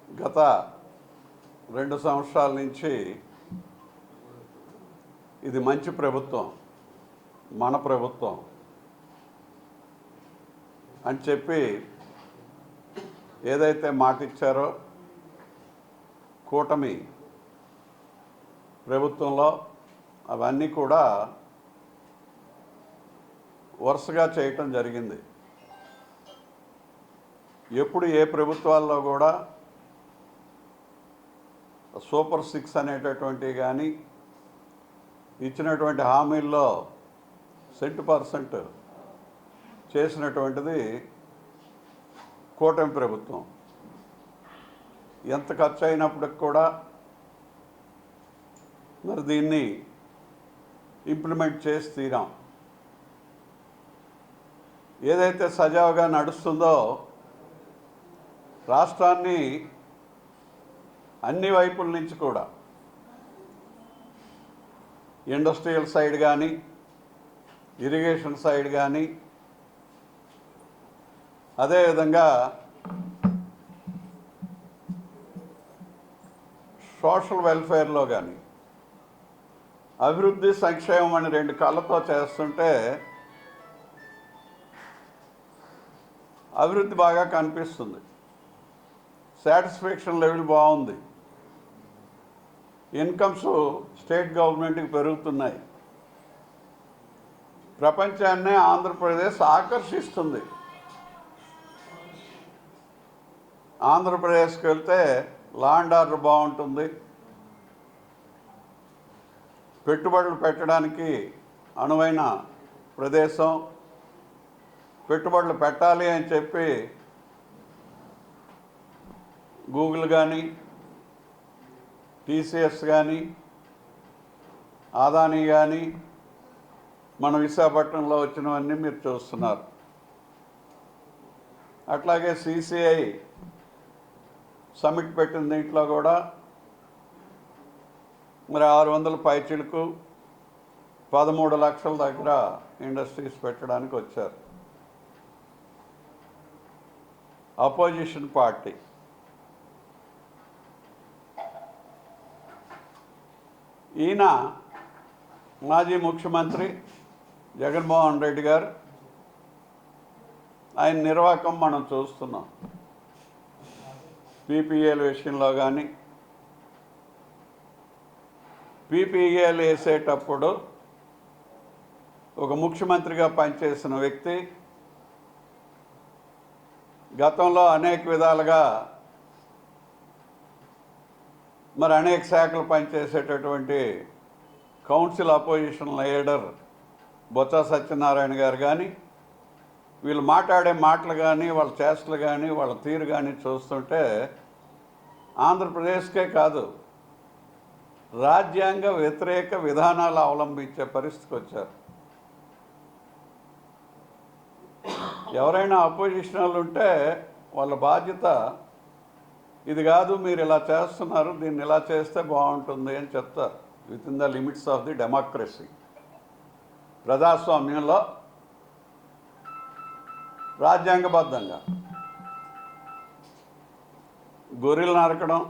గత 2 సంవత్సరాల నుంచి ఇది మంచి ప్రభుత్వం, మన ప్రభుత్వం అని చెప్పి ఏదైతే మాట ఇచ్చారో కూటమి ప్రభుత్వంలో అవన్నీ కూడా వరుసగా చేయటం జరిగింది. ఎప్పుడు ఏ ప్రభుత్వాల్లో కూడా సూపర్ 6 అనేటటువంటివి కానీ ఇచ్చినటువంటి హామీల్లో 100% చేసినటువంటిది కూటమి ప్రభుత్వం. ఎంత ఖర్చు అయినప్పటికి కూడా మరి దీన్ని ఇంప్లిమెంట్ చేసి తీరాం. ఏదైతే సజావుగా నడుస్తుందో రాష్ట్రాన్ని అన్ని వైపుల నుంచి కూడా ఇండస్ట్రియల్ సైడ్ కానీ ఇరిగేషన్ సైడ్ కానీ అదేవిధంగా సోషల్ వెల్ఫేర్లో కానీ అభివృద్ధి సంక్షేమం అని 2 కళ్ళతో చేస్తుంటే అభివృద్ధి బాగా కనిపిస్తుంది. సాటిస్ఫాక్షన్ లెవెల్ బాగుంది. ఇన్కమ్స్ స్టేట్ గవర్నమెంట్కి పెరుగుతున్నాయి. ప్రపంచాన్నే ఆంధ్రప్రదేశ్ ఆకర్షిస్తుంది. ఆంధ్రప్రదేశ్కి వెళ్తే లా అండ్ ఆర్డర్ బాగుంటుంది. పెట్టుబడులు పెట్టడానికి అనువైన ప్రదేశం. పెట్టుబడులు పెట్టాలి అని చెప్పి గూగుల్ కానీ టీసీఎస్ కానీ అదానీ కానీ మన విశాఖపట్నంలో వచ్చినవన్నీ మీరు చూస్తున్నారు. అట్లాగే సిసిఐ సమిట్ పెట్టిన దీంట్లో కూడా మరి 600 పైచిలకు 13 లక్షల దగ్గర ఇండస్ట్రీస్ పెట్టడానికి వచ్చారు. అపోజిషన్ పార్టీ ఈయన మాజీ ముఖ్యమంత్రి జగన్మోహన్ రెడ్డి గారు, ఆయన నిర్వాహకం మనం చూస్తున్నాం. పీపీఏల విషయంలో కానీ పీపీఏలు వేసేటప్పుడు ఒక ముఖ్యమంత్రిగా పనిచేసిన వ్యక్తి గతంలో అనేక విధాలుగా మరి అనేక శాఖలు పనిచేసేటటువంటి council opposition leader Botsa Satyanarayana garu కానీ వీళ్ళు మాట్లాడే మాటలు కానీ వాళ్ళ చేష్టలు కానీ వాళ్ళ తీరు కానీ చూస్తుంటే ఆంధ్రప్రదేశ్కే కాదు రాజ్యాంగ వ్యతిరేక విధానాలు అవలంబించే పరిస్థితికి వచ్చారు. ఎవరైనా అపోజిషన్ వాళ్ళు ఉంటే వాళ్ళ బాధ్యత ఇది కాదు, మీరు ఇలా చేస్తున్నారు, దీన్ని ఇలా చేస్తే బాగుంటుంది అని చెప్తారు. With in the limits of the democracy. ప్రజాస్వామ్యంలో రాజ్యాంగబద్ధంగా గొర్రెలు నరకడం,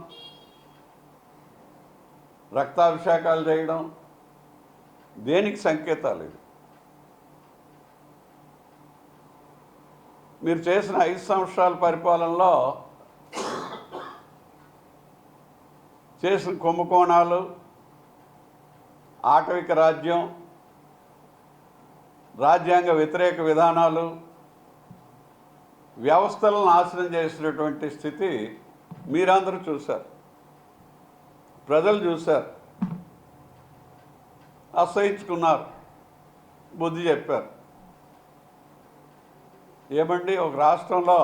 రక్తాభిషేకాలు చేయడం దేనికి సంకేతాలు? ఇది మీరు చేసిన 5 సంవత్సరాల పరిపాలనలో చేసిన కుంభకోణాలు, ఆటవిక రాజ్యం, రాజ్యాంగ వ్యతిరేక విధానాలు, వ్యవస్థలను నాశనం చేసినటువంటి స్థితి మీరందరూ చూశారు, ప్రజలు చూశారు, అసహించుకున్నారు, బుద్ధి చెప్పారు. ఏమండి, ఒక రాష్ట్రంలో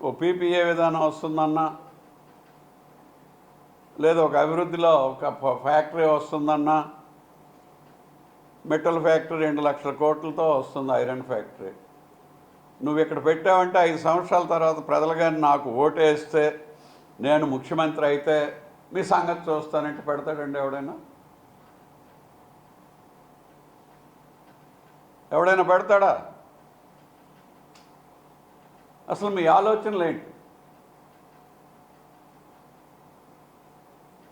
ఓ పీపీఏ విధానం వస్తుందన్నా, లేదా ఒక అభివృద్ధిలో ఒక ఫ్యాక్టరీ వస్తుందన్నా, మెటల్ ఫ్యాక్టరీ 2 లక్షల కోట్లతో వస్తుంది, ఐరన్ ఫ్యాక్టరీ. నువ్వు ఇక్కడ పెట్టావంటే 5 సంవత్సరాల తర్వాత ప్రజలు కానీ నాకు ఓటేస్తే నేను ముఖ్యమంత్రి అయితే మీ సంగతి చూస్తానంటే పెడతాడండి ఎవడైనా? ఎవడైనా పెడతాడా? అసలు మీ ఆలోచనలు ఏంటి?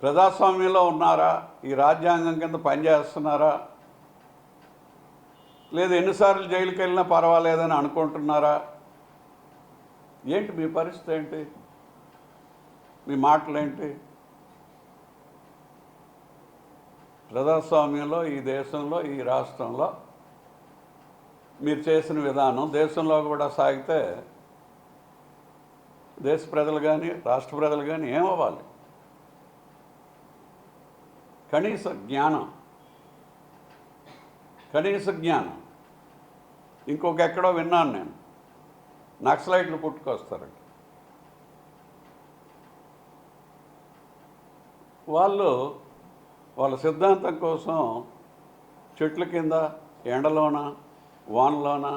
ప్రజాస్వామ్యంలో ఉన్నారా? ఈ రాజ్యాంగం కింద పనిచేస్తున్నారా? లేదు ఎన్నిసార్లు జైలుకి వెళ్ళినా పర్వాలేదని అనుకుంటున్నారా? ఏంటి మీ పరిస్థితి? ఏంటి మీ మాటలేంటి? ప్రజాస్వామ్యంలో ఈ దేశంలో ఈ రాష్ట్రంలో మీరు చేసిన విధానం దేశంలో కూడా సాగితే దేశ ప్రజలు కానీ రాష్ట్ర ప్రజలు కానీ ఏమవ్వాలి? కనీస జ్ఞానం ఇంకొక ఎక్కడో విన్నాను నేను, నక్సలైట్లు పుట్టుకొస్తారట. వాళ్ళ సిద్ధాంతం కోసం చెట్ల కింద ఎండలోన వానలోన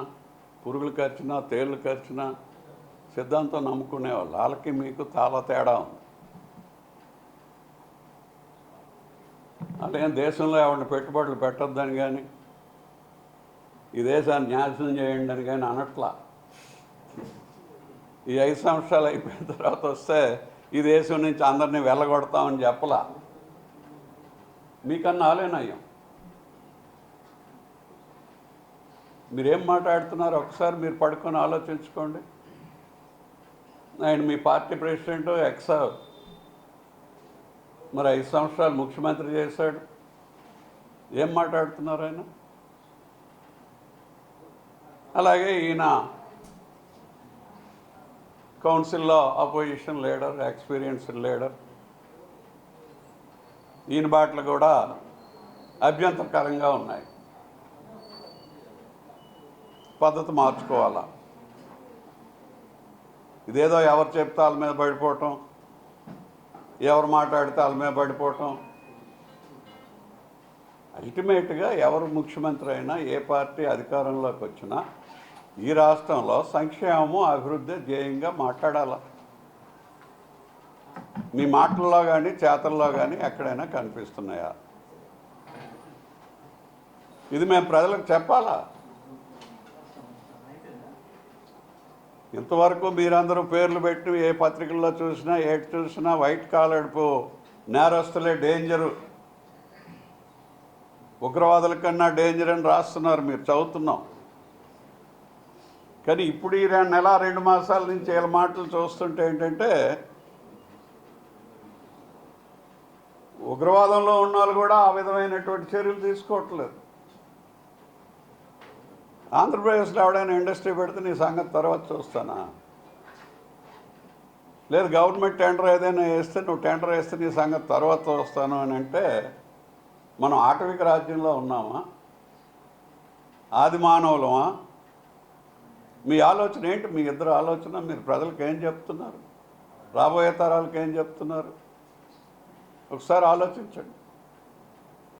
పురుగులు కరిచినా తేళ్ళు కరిచినా సిద్ధాంతం నమ్ముకునేవాళ్ళు. వాళ్ళకి మీకు చాలా తేడా ఉంది. అంటే దేశంలో ఎవరిని పెట్టుబడులు పెట్టొద్దని కానీ ఈ దేశాన్ని నాశనం చేయండి అని కానీ అనట్లా. ఈ 5 సంవత్సరాలు అయిపోయిన తర్వాత వస్తే ఈ దేశం నుంచి అందరినీ వెళ్ళగొడతామని చెప్పలా. మీకన్నా ఆలేనయ్యాం. మీరేం మాట్లాడుతున్నారు ఒకసారి మీరు పడుకొని ఆలోచించుకోండి. ఆయన మీ పార్టీ ప్రెసిడెంట్ మరి 5 సంవత్సరాలు ముఖ్యమంత్రి చేశాడు. ఏం మాట్లాడుతున్నారు ఆయన? అలాగే ఈయన కౌన్సిల్లో అపోజిషన్ లీడర్, ఎక్స్పీరియన్స్డ్ లీడర్. ఈయన బాటలు కూడా అభ్యంతరకరంగా ఉన్నాయి. పద్ధతి మార్చుకోవాలా. ఇదేదో ఎవరు చెప్తే వాళ్ళ మీద పడిపోవటం, ఎవరు మాట్లాడితే వాళ్ళ మీద పడిపోవటం. అల్టిమేట్గా ఎవరు ముఖ్యమంత్రి అయినా ఏ పార్టీ అధికారంలోకి వచ్చినా ఈ రాష్ట్రంలో సంక్షేమము అభివృద్ధి ధ్యేయంగా మాట్లాడాల. మీ మాటల్లో కానీ చేతల్లో కానీ ఎక్కడైనా కనిపిస్తున్నాయా? ఇది మేము ప్రజలకు చెప్పాలా? ఇంతవరకు మీరందరూ పేర్లు పెట్టి ఏ పత్రికల్లో చూసినా ఏటి చూసినా వైట్ కాలర్ నేరస్తులే డేంజరు, ఉగ్రవాదుల కన్నా డేంజర్ అని రాస్తున్నారు. మీరు చదువుతున్నాం. కానీ ఇప్పుడు ఈ నెల 2 మాసాల నుంచి వీళ్ళ మాటలు చూస్తుంటే ఏంటంటే ఉగ్రవాదంలో ఉన్న వాళ్ళు కూడా ఆ విధమైనటువంటి చర్యలు తీసుకోవట్లేదు. ఆంధ్రప్రదేశ్లో ఎవడైనా ఇండస్ట్రీ పెడితే నీ సంగతి తర్వాత చూస్తానా? లేదు గవర్నమెంట్ టెండర్ ఏదైనా వేస్తే నువ్వు టెండర్ వేస్తే నీ సంగతి తర్వాత చూస్తాను అని అంటే మనం ఆటవిక రాజ్యంలో ఉన్నామా? ఆది మానవులమా? మీ ఆలోచన ఏంటి? మీ ఇద్దరు ఆలోచన మీరు ప్రజలకు ఏం చెప్తున్నారు? రాబోయే తరాలకు ఏం చెప్తున్నారు? ఒకసారి ఆలోచించండి.